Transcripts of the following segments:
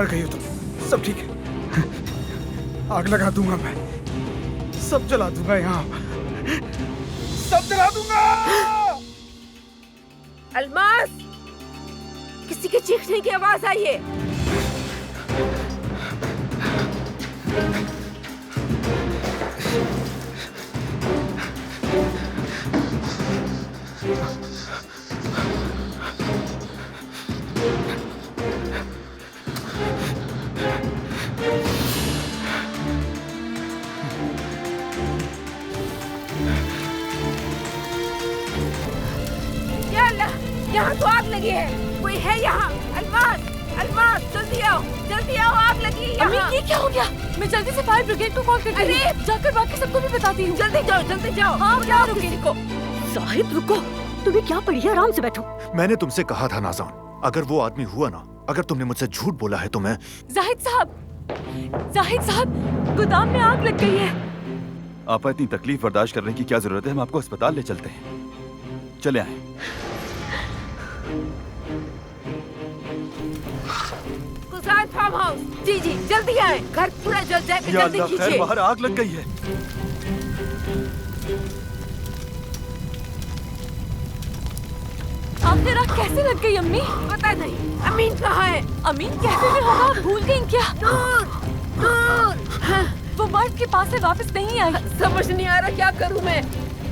मर गई हो तुम। सब ठीक है, आग लगा दूंगा मैं, सब जला दूंगा, यहाँ सब जला दूंगा। अल्मास, किसी के चीखने की आवाज आई है। यहाँ तो आग लगी है, कोई है यहाँ? अल्मास, अल्मास, जल्दी आओ, आग लगी है यहाँ। ये क्या हो गया? मैं जल्दी से फायर ब्रिगेड को कॉल करती हूँ, जाकर बाकी सबको भी बताती हूँ। जल्दी जाओ। हाँ, क्या किसी को। साहिब रुको, तुम्हें क्या पड़ी है? आराम से बैठो। मैंने तुमसे कहा था नाज़ान, अगर वो आदमी हुआ ना, अगर तुमने मुझसे झूठ बोला है तो मैं। जाहिद साहब, गोदाम में आग लग गई है। आपको इतनी तकलीफ बर्दाश्त करने की क्या जरूरत है? हम आपको अस्पताल ले चलते हैं, चले आए। गुलजार फार्म हाउस। जी, जल्दी आए, घर पूरा जल जाएगा, जल्दी कीजिए। बाहर आग लग गई है। आखिर आग कैसे लग गई अम्मी? पता नहीं। अमीन कहाँ है? अमीन कैसे भी होगा, भूल गई क्या? दूर। हाँ। वो मर्द के पास से वापस नहीं आई। समझ नहीं आ रहा क्या करूँ मैं।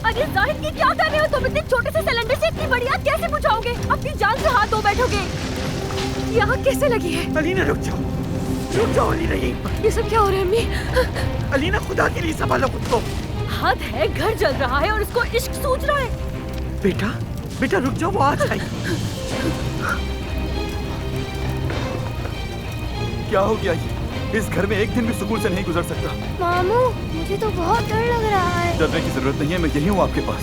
अरे जाहिद, ये क्या कर रहे हो तुम? इतने छोटे से सिलेंडर से इतनी बड़ी आग कैसे बुझाओगे? अपनी जान से हाथ धो बैठोगे। ये आग कैसे लगी है? अलीना रुक जाओ अलीना, यहीं। ये सब क्या हो रहा है अम्मी? अलीना खुदा के लिए संभालो खुद को। हद है, घर जल रहा है और उसको इश्क सूझ रहा है। बेटा रुक जाओ, वो आ जाएगी। क्या हो गया? इस घर में एक दिन भी सुकून से नहीं गुजर सकता। मामू, मुझे तो बहुत डर लग रहा है। डरने की जरूरत नहीं है, मैं यही हूँ आपके पास।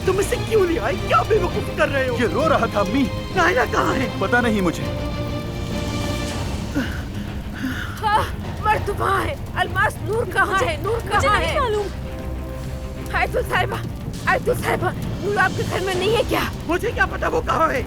तुम इसे क्यों ले आए? क्या बेवकूफ कर रहे हो? ये रो रहा था अम्मी। नायला कहाँ है? पता नहीं मुझे। मर्द वहाँ है। अल्मास, नूर कहाँ है? नूर कहाँ है? मालूम। आयतुल साहिबा, नूर आपके घर में नहीं है क्या? मुझे क्या पता वो कहाँ है?